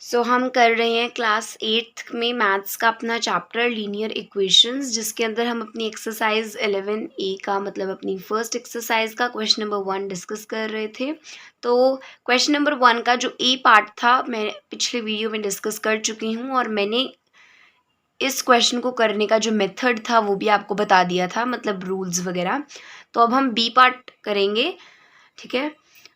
हम कर रहे हैं क्लास 8th में मैथ्स का अपना चैप्टर लीनियर इक्वेशंस, जिसके अंदर हम अपनी एक्सरसाइज 11A का मतलब अपनी फर्स्ट एक्सरसाइज का क्वेश्चन नंबर 1 डिस्कस कर रहे थे। तो क्वेश्चन नंबर 1 का जो ए पार्ट था मैं पिछले वीडियो में डिस्कस कर चुकी हूँ और मैंने इस क्वेश्चन को करने का जो मेथड था वो भी आपको बता दिया था, मतलब रूल्स वगैरह। तो अब हम बी पार्ट करेंगे, ठीक है।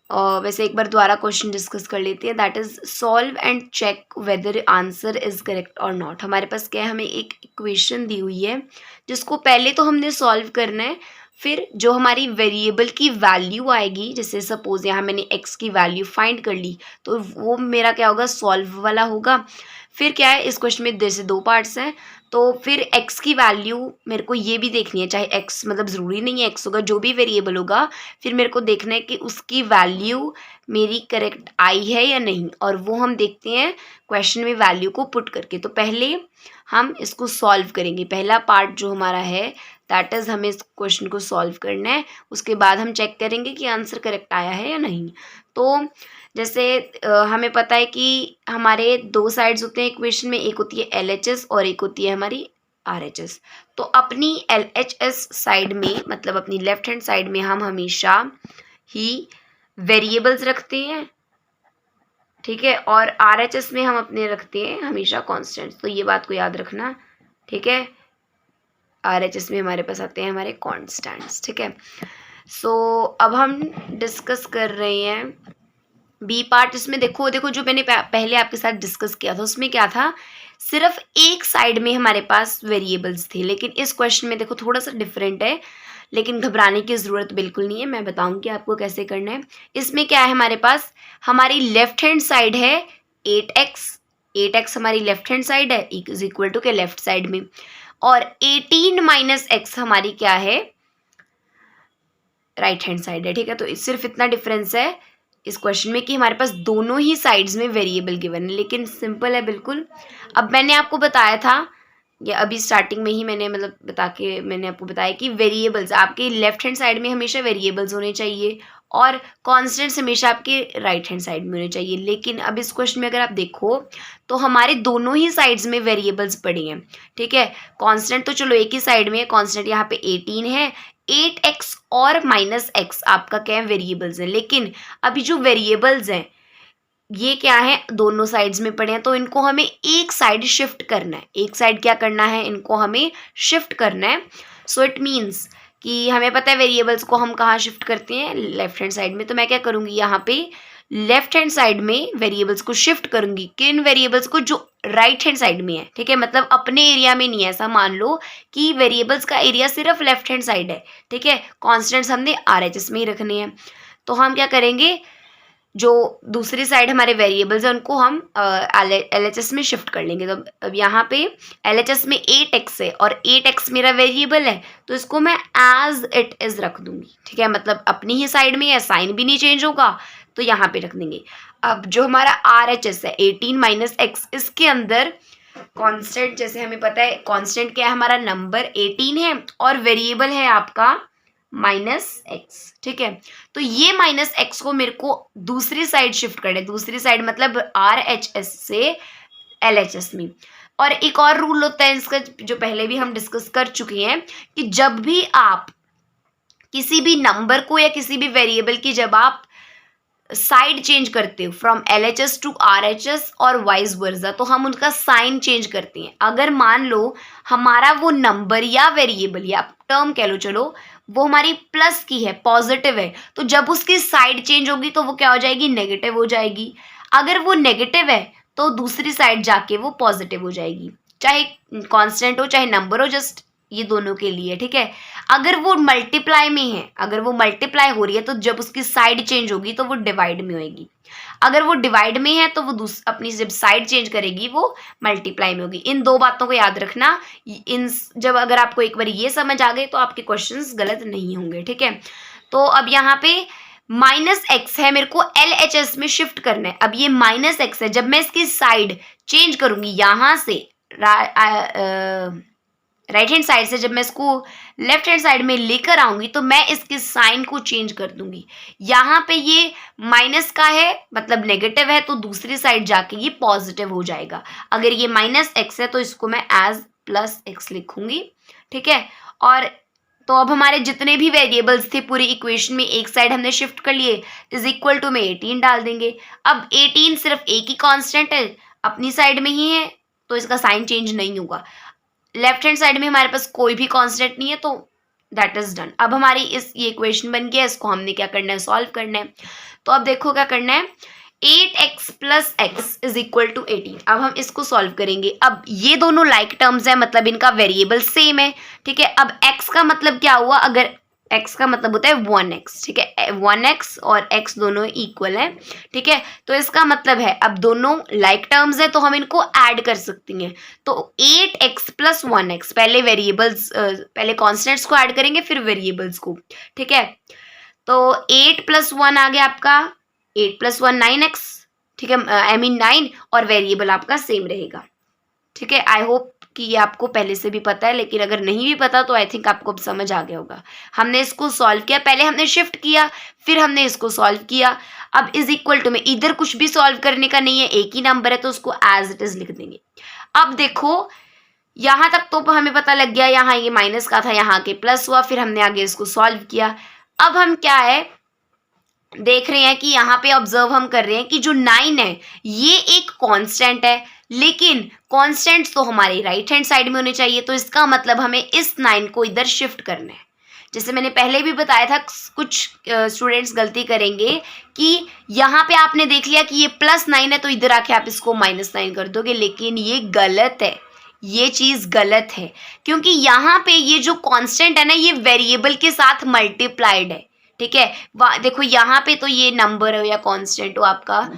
और वैसे एक बार दोबारा क्वेश्चन डिस्कस कर लेते हैं, that is solve and check whether answer is correct और नॉट। हमारे पास क्या है, हमें एक इक्वेशन दी हुई है जिसको पहले तो हमने सॉल्व करना है, फिर जो हमारी वेरिएबल की वैल्यू आएगी, जैसे सपोज यहाँ मैंने x की वैल्यू फाइंड कर ली तो वो मेरा क्या होगा, सॉल्व वाला होगा। फिर क्या है, इस क्वेश्चन में जैसे 2 पार्ट्स हैं, तो फिर x की वैल्यू मेरे को ये भी देखनी है, चाहे x मतलब ज़रूरी नहीं है x होगा, जो भी वेरिएबल होगा फिर मेरे को देखना है कि उसकी वैल्यू मेरी करेक्ट आई है या नहीं, और वो हम देखते हैं क्वेश्चन में वैल्यू को पुट करके। तो पहले हम इसको सॉल्व करेंगे, पहला पार्ट जो हमारा है दैट इज़ हमें इस क्वेश्चन को सॉल्व करना है, उसके बाद हम चेक करेंगे कि आंसर करेक्ट आया है या नहीं। तो जैसे हमें पता है कि हमारे 2 साइड्स होते हैं इक्वेशन में, एक होती है LHS और एक होती है हमारी RHS। तो अपनी LHS साइड में मतलब अपनी लेफ्ट हैंड साइड में हम हमेशा ही वेरिएबल्स रखते हैं, ठीक है, और RHS में हम अपने रखते हैं हमेशा कॉन्स्टेंट्स। तो ये बात को याद रखना, ठीक है। RHS में हमारे पास आते हैं हमारे कॉन्स्टेंट्स, ठीक है। अब हम डिस्कस कर रहे हैं बी पार्ट। इसमें देखो जो मैंने पहले आपके साथ डिस्कस किया था उसमें क्या था, सिर्फ एक साइड में हमारे पास वेरिएबल्स थे, लेकिन इस क्वेश्चन में देखो थोड़ा सा डिफरेंट है, लेकिन घबराने की ज़रूरत बिल्कुल नहीं है, मैं बताऊंगी आपको कैसे करना है। इसमें क्या है, हमारे पास हमारी लेफ्ट हैंड साइड है 8x हमारी लेफ्ट हैंड साइड है, इज इक्वल टू के लेफ्ट साइड में, और 18 - x हमारी क्या है, राइट हैंड साइड है, ठीक है। तो सिर्फ इतना डिफरेंस है इस क्वेश्चन में कि हमारे पास दोनों ही साइड्स में वेरिएबल गिवन है, लेकिन सिंपल है बिल्कुल। अब मैंने आपको बताया था, या अभी स्टार्टिंग में ही मैंने मैंने आपको बताया कि वेरिएबल्स आपके लेफ्ट हैंड साइड में हमेशा वेरिएबल्स होने चाहिए और कॉन्स्टेंट्स हमेशा आपके राइट हैंड साइड में होने चाहिए। लेकिन अब इस क्वेश्चन में अगर आप देखो तो हमारे दोनों ही साइड्स में वेरिएबल्स पड़ी हैं, ठीक है। कांस्टेंट तो चलो एक ही साइड में है, कांस्टेंट यहाँ पे 18 है, 8x और -x आपका क्या है, वेरिएबल्स हैं। लेकिन अभी जो वेरिएबल्स हैं ये क्या है, दोनों साइड्स में पड़े हैं, तो इनको हमें एक साइड शिफ्ट करना है। एक साइड क्या करना है, इनको हमें शिफ्ट करना है। सो इट मीन्स कि हमें पता है वेरिएबल्स को हम कहाँ शिफ्ट करते हैं, लेफ्ट हैंड साइड में। तो मैं क्या करूँगी, यहाँ पे लेफ्ट हैंड साइड में वेरिएबल्स को शिफ्ट करूँगी, किन वेरिएबल्स को, जो राइट हैंड साइड में है, ठीक है। मतलब अपने एरिया में नहीं है, ऐसा मान लो कि वेरिएबल्स का एरिया सिर्फ लेफ्ट हैंड साइड है, ठीक है। कॉन्स्टेंट्स हमने RHS में ही रखने हैं। तो हम क्या करेंगे, जो दूसरी साइड हमारे वेरिएबल्स हैं उनको हम LHS में शिफ्ट कर लेंगे। तो अब यहाँ पे LHS में 8x है और 8x मेरा वेरिएबल है, तो इसको मैं एज इट इज रख दूंगी, ठीक है। मतलब अपनी ही साइड में है, साइन भी नहीं चेंज होगा, तो यहाँ पे रख देंगे। अब जो हमारा RHS है 18 - x, इसके अंदर कांस्टेंट, जैसे हमें पता है कांस्टेंट क्या है, हमारा नंबर 18 है और वेरिएबल है आपका -x, ठीक है। तो ये -x को मेरे को दूसरी साइड शिफ्ट करना है, दूसरी साइड मतलब RHS से LHS में। और एक और रूल होता है इसका, जो पहले भी हम डिस्कस कर चुके हैं, कि जब भी आप किसी भी नंबर को या किसी भी वेरिएबल की जब आप साइड चेंज करते हो फ्रॉम LHS टू RHS और वाइस वर्सा, तो हम उनका साइन चेंज करते हैं। अगर मान लो हमारा वो नंबर या वेरिएबल या टर्म कह लो, चलो वो हमारी प्लस की है, पॉजिटिव है, तो जब उसकी साइड चेंज होगी तो वो क्या हो जाएगी, नेगेटिव हो जाएगी। अगर वो नेगेटिव है तो दूसरी साइड जाके वो पॉजिटिव हो जाएगी, चाहे कांस्टेंट हो चाहे नंबर हो, जस्ट ये दोनों के लिए, ठीक है। अगर वो मल्टीप्लाई में है, अगर वो मल्टीप्लाई हो रही है तो जब उसकी साइड चेंज होगी तो वो डिवाइड में होगी। अगर वो डिवाइड में है तो वो अपनी जब साइड चेंज करेगी वो मल्टीप्लाई में होगी। इन दो बातों को याद रखना। जब अगर आपको एक बार ये समझ आ गए तो आपके क्वेश्चंस गलत नहीं होंगे, ठीक है। तो अब यहाँ पे -x है, मेरे को LHS में शिफ्ट करना है। अब ये -x है, जब मैं इसकी साइड चेंज करूंगी यहाँ से राइट हैंड साइड से जब मैं इसको लेफ्ट हैंड साइड में लेकर आऊंगी तो मैं इसके साइन को चेंज कर दूंगी। यहाँ पे ये माइनस का है मतलब नेगेटिव है, तो दूसरी साइड जाके ये पॉजिटिव हो जाएगा। अगर ये माइनस एक्स है तो इसको मैं एज प्लस एक्स लिखूंगी, ठीक है। और तो अब हमारे जितने भी वेरिएबल्स थे पूरी इक्वेशन में एक साइड हमने शिफ्ट कर लिए, इज इक्वल टू में 18 डाल देंगे। अब 18 सिर्फ एक ही कांस्टेंट है, अपनी साइड में ही है, तो इसका साइन चेंज नहीं होगा। लेफ्ट हैंड साइड में हमारे पास कोई भी कांस्टेंट नहीं है, तो दैट इज डन। अब हमारी ये इक्वेशन बन गया, इसको हमने क्या करना है, सॉल्व करना है। तो अब देखो क्या करना है, 8x plus x is equal to 18। अब हम इसको सॉल्व करेंगे। अब ये दोनों लाइक टर्म्स है, मतलब इनका वेरिएबल सेम है, ठीक है। अब x का मतलब क्या हुआ, अगर x का मतलब होता है 1x, ठीक है, 1x और x दोनों इक्वल है, ठीक है। तो इसका मतलब है अब दोनों लाइक टर्म्स है तो हम इनको ऐड कर सकती हैं। तो 8x प्लस 1x, पहले वेरिएबल्स पहले कॉन्स्टेंट्स को ऐड करेंगे फिर वेरिएबल्स को, ठीक है। तो 8 प्लस 1 आ गया आपका 8 प्लस 1 9x, ठीक है, आई मीन 9, और वेरिएबल आपका सेम रहेगा, ठीक है। आई होप कि ये आपको पहले से भी पता है, लेकिन अगर नहीं भी पता तो आई थिंक आपको अब समझ आ गया होगा। हमने इसको सॉल्व किया, पहले हमने शिफ्ट किया फिर हमने इसको सॉल्व किया। अब इज इक्वल टू में इधर कुछ भी सॉल्व करने का नहीं है, एक ही नंबर है तो उसको एज इट इज लिख देंगे। अब देखो यहाँ तक तो हमें पता लग गया, यहाँ ये माइनस का था, यहाँ के प्लस हुआ, फिर हमने आगे इसको सॉल्व किया। अब हम क्या है देख रहे हैं कि यहाँ पे ऑब्जर्व हम कर रहे हैं कि जो 9 है ये एक कांस्टेंट है, लेकिन कांस्टेंट्स तो हमारे राइट हैंड साइड में होने चाहिए, तो इसका मतलब हमें इस 9 को इधर शिफ्ट करना है। जैसे मैंने पहले भी बताया था, कुछ स्टूडेंट्स गलती करेंगे कि यहाँ पे आपने देख लिया कि ये +9 है तो इधर आके आप इसको -9 कर दोगे, लेकिन ये गलत है, ये चीज़ गलत है, क्योंकि यहाँ पे ये जो कांस्टेंट है ना ये वेरिएबल के साथ मल्टीप्लाइड है, ठीक है। देखो यहाँ पे तो ये नंबर हो या कांस्टेंट हो आपका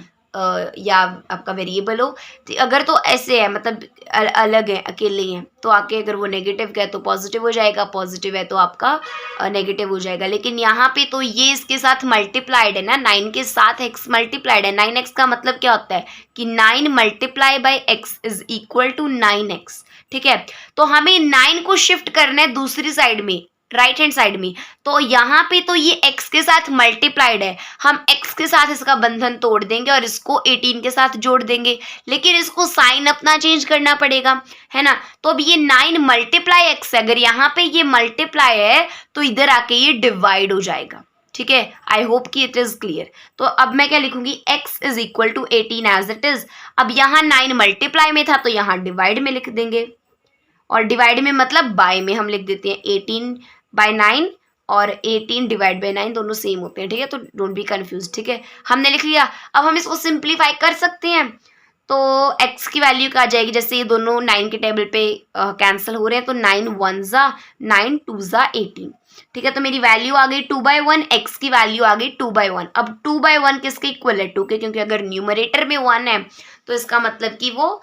या आपका वेरिएबल हो, तो अगर तो ऐसे है मतलब अलग है, अकेले हैं, तो आके अगर वो नेगेटिव का है तो पॉजिटिव हो जाएगा, पॉजिटिव है तो आपका नेगेटिव हो जाएगा। लेकिन यहाँ पे तो ये इसके साथ मल्टीप्लाइड है ना, 9 के साथ x मल्टीप्लाइड है। 9x का मतलब क्या होता है कि 9 multiply by x is equal to 9x, ठीक है। तो हमें 9 को शिफ्ट करना है दूसरी साइड में, राइट हैंड साइड में। तो यहाँ पे तो ये x के साथ मल्टीप्लाइड है, हम x के साथ इसका बंधन तोड़ देंगे और इसको 18 के साथ जोड़ देंगे, लेकिन इसको साइन अपना चेंज करना पड़ेगा, है ना। तो अब ये 9 मल्टीप्लाई x है, अगर यहाँ पे ये मल्टीप्लाई है तो इधर आके ये डिवाइड हो जाएगा, ठीक है। आई होप कि इट इज क्लियर। तो अब मैं क्या लिखूंगी, x is equal to 18 as it is. अब यहाँ 9 मल्टीप्लाई में था तो यहाँ डिवाइड में लिख देंगे, और डिवाइड में मतलब बाय में हम लिख देते हैं 18 बाय 9 और 18 डिवाइड बाय 9 दोनों सेम होते हैं, ठीक है। तो डोंट बी कंफ्यूज, ठीक है। हमने लिख लिया। अब हम इसको सिंप्लीफाई कर सकते हैं, तो x की वैल्यू क्या आ जाएगी, जैसे ये दोनों 9 के टेबल पे कैंसिल हो रहे हैं, तो 9 1 ज़ा 9 2 ज़ा 18, ठीक है। तो मेरी वैल्यू आ गई 2/1, x की वैल्यू आ गई 2/1। अब 2/1 किसके इक्वल है, 2 के, क्योंकि अगर न्यूमरेटर में 1 है तो इसका मतलब कि वो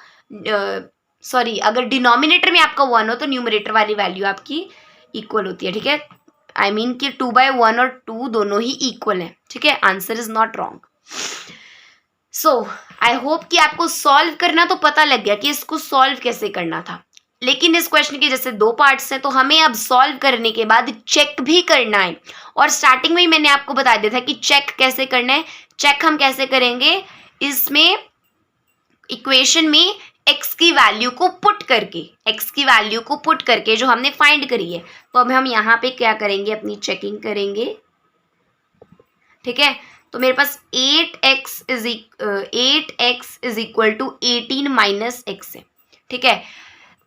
सॉरी अगर डिनोमिनेटर में आपका 1 हो तो न्यूमरेटर वाली वैल्यू आपकी इक्वल होती है, ठीक है। आई मीन कि 2/1 और 2 दोनों ही इक्वल हैं, ठीक है। Answer is not wrong. So I hope कि आपको सॉल्व करना तो पता लग गया कि इसको सॉल्व कैसे करना था, लेकिन इस क्वेश्चन के जैसे 2 पार्ट्स हैं तो हमें अब सॉल्व करने के बाद चेक भी करना है। और स्टार्टिंग में ही मैंने आपको बता दिया था कि चेक कैसे करना है। चेक हम कैसे करेंगे, इसमें इक्वेशन में x की वैल्यू को पुट करके, x की वैल्यू को पुट करके जो हमने फाइंड करी है, तो अब हम यहाँ पे क्या करेंगे, अपनी चेकिंग करेंगे, ठीक है। तो मेरे पास 8x is equal to 18 minus x है, ठीक है।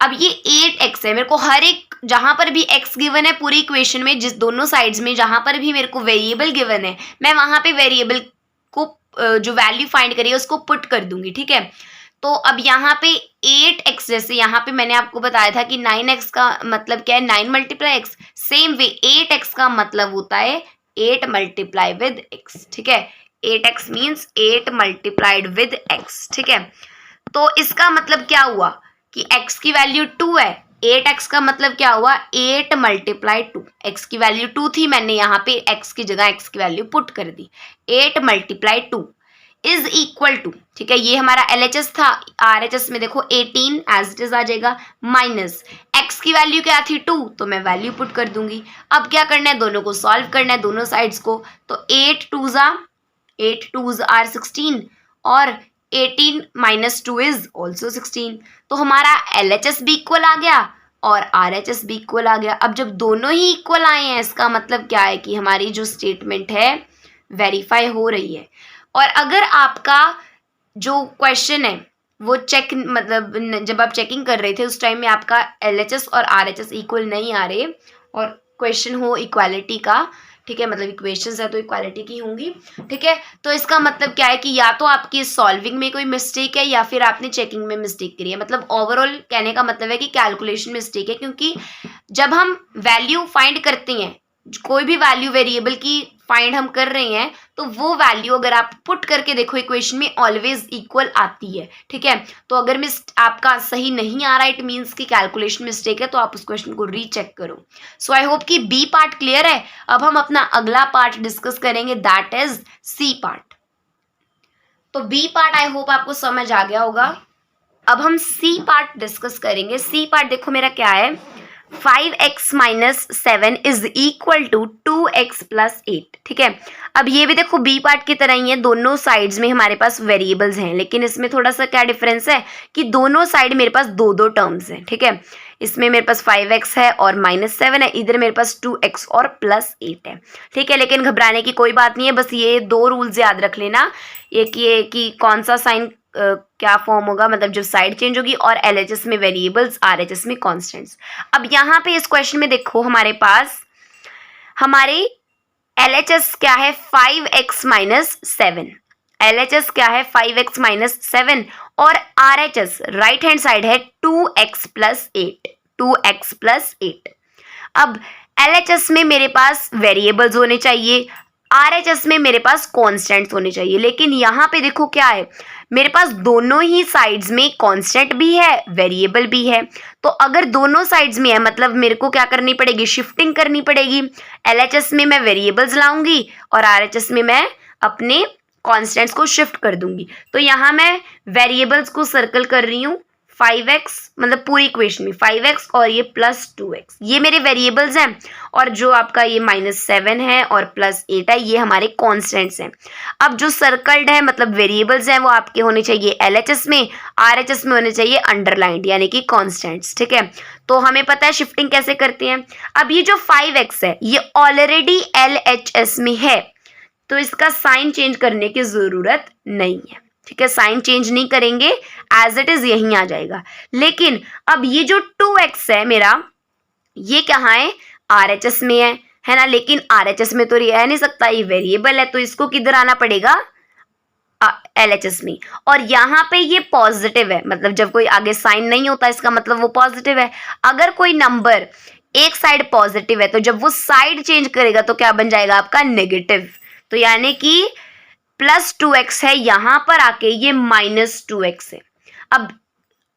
अब ये 8x है, मेरे को हर एक जहाँ पर भी x गिवन है पूरी इक्वेशन में, जिस दोनों साइड्स में जहाँ पर भी मेरे को वेरिएबल गिवन है, मैं वहाँ पे वेरिएबल को जो वैल्यू फाइंड करी है उसको पुट कर दूंगी, ठीक है। तो अब यहाँ पे 8x, जैसे यहाँ पे मैंने आपको बताया था कि 9x का मतलब क्या है, 9 multiply x, same way 8x का मतलब होता है 8 मल्टीप्लाई विद x, ठीक है। 8x means 8 multiplied with x, ठीक है। तो इसका मतलब क्या हुआ कि x की वैल्यू 2 है, 8x का मतलब क्या हुआ 8 मल्टीप्लाई 2, x की वैल्यू 2 थी, मैंने यहाँ पे x की जगह x की वैल्यू पुट कर दी, 8 मल्टीप्लाई 2 इज इक्वल टू, ठीक है, ये हमारा LHS था, RHS में देखो 18 एज इट इज आ जाएगा, माइनस x की वैल्यू क्या थी 2, तो मैं वैल्यू पुट कर दूंगी। अब क्या करना है, दोनों को सॉल्व करना है, दोनों साइड्स को। तो 8 2s आर 16 और 18 माइनस 2 इज ऑल्सो 16। तो हमारा LHS भी इक्वल आ गया और RHS भी इक्वल आ गया। अब जब दोनों ही इक्वल आए हैं, इसका मतलब क्या है कि हमारी जो स्टेटमेंट है वेरीफाई हो रही है। और अगर आपका जो क्वेश्चन है वो चेक, मतलब जब आप चेकिंग कर रहे थे उस टाइम में आपका LHS और RHS इक्वल नहीं आ रहे और क्वेश्चन हो इक्वालिटी का, ठीक है, मतलब इक्वेशंस है तो इक्वालिटी की होंगी, ठीक है, तो इसका मतलब क्या है कि या तो आपकी सॉल्विंग में कोई मिस्टेक है या फिर आपने चेकिंग में मिस्टेक करी है। मतलब ओवरऑल कहने का मतलब है कि कैलकुलेशन मिस्टेक है, क्योंकि जब हम वैल्यू फाइंड करते हैं, कोई भी वैल्यू वेरिएबल की फाइंड हम कर रहे हैं, तो वो वैल्यू अगर आप पुट करके देखो इक्वेशन में ऑलवेज इक्वल आती है, ठीक है। तो अगर आपका सही नहीं आ रहा है, इट मीन्स कि कैलकुलेशन मिस्टेक है, तो आप उस क्वेश्चन को रीचेक करो। सो आई होप कि बी पार्ट क्लियर है। अब हम अपना अगला पार्ट डिस्कस करेंगे, दैट इज सी पार्ट। तो बी पार्ट आई होप आपको समझ आ गया होगा। अब हम सी पार्ट डिस्कस करेंगे। सी पार्ट देखो मेरा क्या है, 5x minus 7 is equal to 2x plus 8, ठीक है। अब ये भी देखो बी पार्ट की तरह ही है, दोनों साइड्स में हमारे पास वेरिएबल्स हैं, लेकिन इसमें थोड़ा सा क्या डिफरेंस है कि दोनों साइड मेरे पास दो दो टर्म्स हैं, ठीक है। इसमें मेरे पास 5x है और माइनस 7 है, इधर मेरे पास 2x और प्लस 8 है, ठीक है। लेकिन घबराने की कोई बात नहीं है, बस ये दो रूल्स याद रख लेना, एक ये कि कौन सा साइन क्या फॉर्म होगा, मतलब जब साइड चेंज होगी, और LHS में वेरिएबल्स, RHS में कॉन्स्टेंट्स। अब यहाँ पे इस क्वेश्चन में देखो हमारे पास हमारे LHS क्या है 5x माइनस 7, LHS क्या है 5x माइनस 7 और RHS राइट हैंड साइड है 2x प्लस 8, 2x प्लस 8। अब LHS में मेरे पास वेरिएबल्स होने चाहिए, RHS में मेरे पास कॉन्स्टेंट्स होने चाहिए, लेकिन यहाँ पे देखो क्या है, मेरे पास दोनों ही साइड्स में कांस्टेंट भी है, वेरिएबल भी है। तो अगर दोनों साइड्स में है, मतलब मेरे को क्या करनी पड़ेगी, शिफ्टिंग करनी पड़ेगी। LHS में मैं वेरिएबल्स लाऊंगी और RHS में मैं अपने कांस्टेंट्स को शिफ्ट कर दूंगी। तो यहाँ मैं वेरिएबल्स को सर्कल कर रही हूँ, 5x मतलब पूरी इक्वेशन में 5x और ये प्लस 2x, ये मेरे वेरिएबल्स हैं, और जो आपका ये माइनस 7 है और प्लस 8 है, ये हमारे कॉन्स्टेंट्स हैं। अब जो सर्कल्ड है मतलब वेरिएबल्स हैं, वो आपके होने चाहिए LHS में, RHS में होने चाहिए अंडरलाइंड यानी कि कॉन्स्टेंट्स, ठीक है। तो हमें पता है शिफ्टिंग कैसे करते हैं। अब ये जो 5x है ये ऑलरेडी LHS में है, तो इसका साइन चेंज करने की जरूरत नहीं है, ठीक है, साइन चेंज नहीं करेंगे, एज इट इज यहीं आ जाएगा। लेकिन अब ये जो 2x है मेरा, ये कहाँ है, RHS में है ना, लेकिन RHS में तो रह नहीं सकता, ये वेरिएबल है, तो इसको किधर आना पड़ेगा, LHS में। और यहाँ पे ये पॉजिटिव है, मतलब जब कोई आगे साइन नहीं होता इसका मतलब वो पॉजिटिव है। अगर कोई नंबर एक साइड पॉजिटिव है, तो जब वो साइड चेंज करेगा तो क्या बन जाएगा आपका, नेगेटिव। तो यानी कि प्लस 2x है, यहाँ पर आके ये माइनस 2x है। अब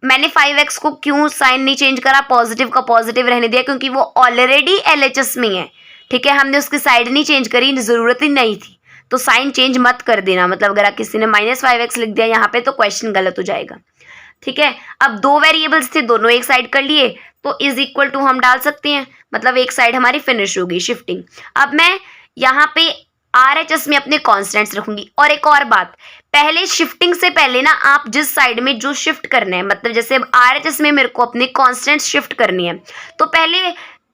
मैंने 5x को क्यों साइन नहीं चेंज करा, पॉजिटिव का पॉजिटिव रहने दिया, क्योंकि वो ऑलरेडी LHS में है, ठीक है, हमने उसकी साइड नहीं चेंज करी, जरूरत ही नहीं थी। तो साइन चेंज मत कर देना, मतलब अगर किसी ने माइनस 5x लिख दिया यहाँ पे तो क्वेश्चन गलत हो जाएगा, ठीक है। अब दो वेरिएबल्स थे, दोनों एक साइड कर लिए, तो इज इक्वल टू हम डाल सकते हैं, मतलब एक साइड हमारी फिनिश होगी शिफ्टिंग। अब मैं यहाँ पे RHS में अपने कॉन्स्टेंट्स रखूंगी। और एक और बात, पहले शिफ्टिंग से पहले ना आप जिस साइड में जो शिफ्ट करना है, मतलब जैसे अब RHS में मेरे को अपने कॉन्स्टेंट्स शिफ्ट करनी है, तो पहले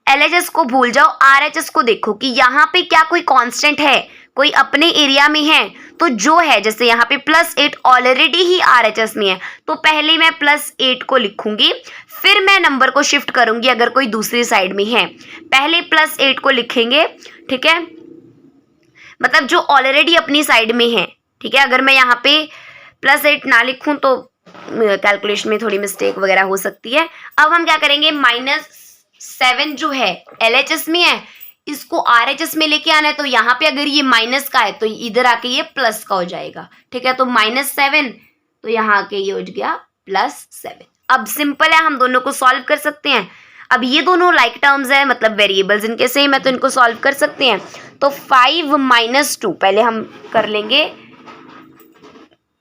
LHS को भूल जाओ, RHS को देखो कि यहाँ पे क्या कोई कांस्टेंट है, कोई अपने एरिया में है, तो जो है, जैसे यहाँ पे प्लस 8 ऑलरेडी ही RHS में है, तो पहले मैं प्लस 8 को लिखूंगी, फिर मैं नंबर को शिफ्ट करूंगी अगर कोई दूसरी साइड में है। पहले प्लस 8 को लिखेंगे, ठीक है, मतलब जो ऑलरेडी अपनी साइड में है, ठीक है। अगर मैं यहाँ पे प्लस 8 ना लिखूं तो कैलकुलेशन में थोड़ी मिस्टेक वगैरह हो सकती है। अब हम क्या करेंगे, -7 जो है LHS में है, इसको RHS में लेके आना है, तो यहाँ पे अगर ये माइनस का है तो इधर आके ये प्लस का हो जाएगा, ठीक है। तो -7 तो यहाँ आके ये हो गया +7। अब सिंपल है, हम दोनों को सॉल्व कर सकते हैं। अब ये दोनों लाइक टर्म्स है, मतलब वेरिएबल्स इनके सेम है, तो इनको सॉल्व कर सकते हैं। तो 5 - 2 पहले हम कर लेंगे,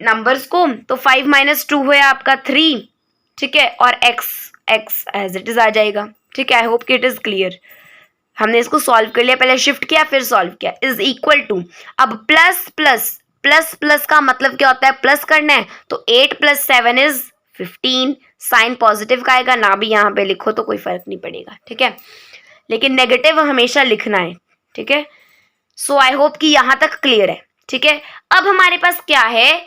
नंबर्स को, तो 5 माइनस 2 हुआ आपका 3, ठीक है, और x एज इट इज आ जाएगा, ठीक है। आई होप कि इट इज क्लियर। हमने इसको सॉल्व कर लिया, पहले शिफ्ट किया फिर सॉल्व किया, इज इक्वल टू, अब प्लस प्लस प्लस प्लस का मतलब क्या होता है, प्लस करना है, तो 8 + 7 इज 15, साइन पॉजिटिव का आएगा, ना भी यहाँ पे लिखो तो कोई फर्क नहीं पड़ेगा, ठीक है, लेकिन नेगेटिव हमेशा लिखना है, ठीक है। सो आई होप कि यहाँ तक क्लियर है, ठीक है। अब हमारे पास क्या है,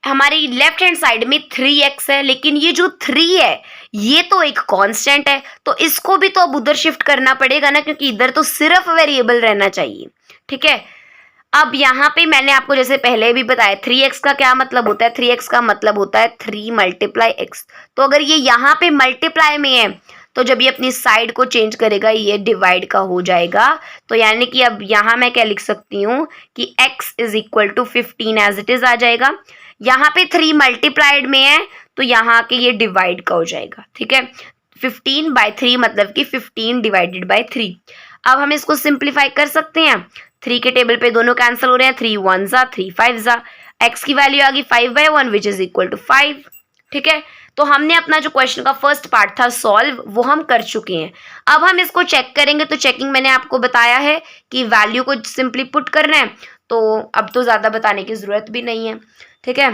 हमारी लेफ्ट हैंड साइड में 3x है, लेकिन ये जो 3 है ये तो एक कांस्टेंट है, तो इसको भी तो अब उधर शिफ्ट करना पड़ेगा ना, क्योंकि इधर तो सिर्फ वेरिएबल रहना चाहिए, ठीक है। अब यहाँ पे मैंने आपको जैसे पहले भी बताया 3x का क्या मतलब होता है, 3x का मतलब होता है 3 × x। तो अगर ये यहाँ पे मल्टीप्लाई में है तो जब ये अपनी साइड को चेंज करेगा ये डिवाइड का हो जाएगा, तो यानी कि अब यहाँ मैं क्या लिख सकती हूँ कि x = 15 एज इट इज आ जाएगा। यहाँ पे 3 मल्टीप्लाइड में है तो यहाँ के ये डिवाइड का हो जाएगा, ठीक है। 15/3 मतलब कि 15/3। अब हम इसको सिंप्लीफाई कर सकते हैं, 3 के टेबल पे दोनों कैंसिल हो रहे हैं, 3 1 ज़ा 3 5 ज़ा, x की वैल्यू आ गई 5/1 विच इज इक्वल टू 5, ठीक है। तो हमने अपना जो क्वेश्चन का फर्स्ट पार्ट था सॉल्व वो हम कर चुके हैं। अब हम इसको चेक करेंगे, तो चेकिंग मैंने आपको बताया है कि वैल्यू को सिंपली पुट करना है, तो अब तो ज़्यादा बताने की ज़रूरत भी नहीं है, ठीक है।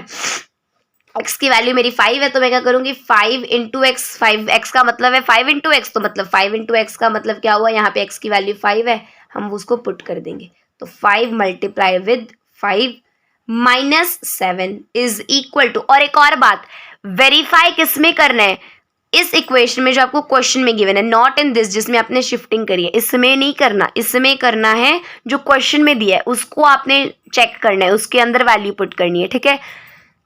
x की वैल्यू मेरी 5 है, तो मैं क्या करूँगी 5 × x, 5x का मतलब है 5 × x, तो मतलब 5 × x का मतलब क्या हुआ, यहाँ पे x की वैल्यू 5 है, हम उसको पुट कर देंगे, तो 5 × 5 -7 इज इक्वल टू, और एक और बात, वेरीफाई किस में करना है, इस इक्वेशन में जो आपको क्वेश्चन में गिवन है, नॉट इन दिस जिसमें आपने शिफ्टिंग करी है, इसमें नहीं करना, इसमें करना है जो क्वेश्चन में दिया है उसको आपने चेक करना है, उसके अंदर वैल्यू पुट करनी है, ठीक है।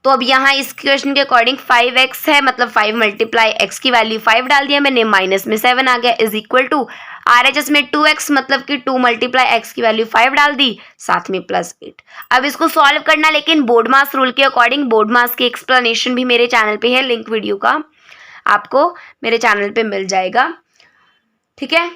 तो अब यहाँ इस क्वेश्चन के अकॉर्डिंग 5x है, मतलब 5 × x की वैल्यू 5 डाल दिया मैंने, माइनस में 7 आ गया, इज इक्वल टू RHS में 2x मतलब कि 2 × x की वैल्यू 5 डाल दी, साथ में +8। अब इसको सॉल्व करना, लेकिन बोर्ड मास रूल के अकॉर्डिंग, बोर्ड मास की एक्सप्लेनेशन भी मेरे चैनल पे है, लिंक वीडियो का आपको मेरे चैनल पे मिल जाएगा, ठीक है।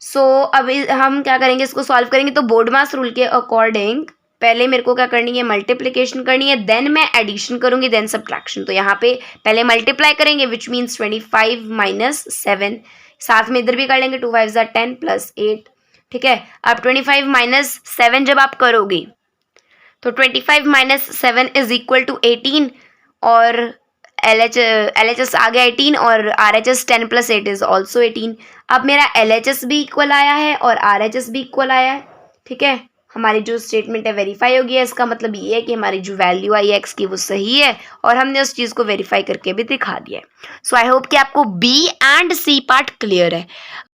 सो अब हम क्या करेंगे, इसको सॉल्व करेंगे, तो बोर्ड मास रूल के अकॉर्डिंग पहले मेरे को क्या करनी है, मल्टीप्लिकेशन करनी है, देन मैं एडिशन करूंगी, देन सब्ट्रैक्शन। तो यहाँ पे पहले मल्टीप्लाई करेंगे विच मीन्स 25 - 7, साथ में इधर भी कर लेंगे, 2 5 ज़ा 10 +8, ठीक है। अब 25 - 7 जब आप करोगे तो 25 - 7 इज इक्वल टू 18, और LHS आ गया 18, और RHS 10 + 8 इज ऑल्सो 18। अब मेरा LHS भी इक्वल आया है और RHS भी इक्वल आया है, ठीक है। हमारी जो स्टेटमेंट है वेरीफाई हो गई है, इसका मतलब ये है कि हमारी जो वैल्यू आई है x की वो सही है, और हमने उस चीज़ को वेरीफाई करके भी दिखा दिया है। सो आई होप कि आपको B and C part clear है।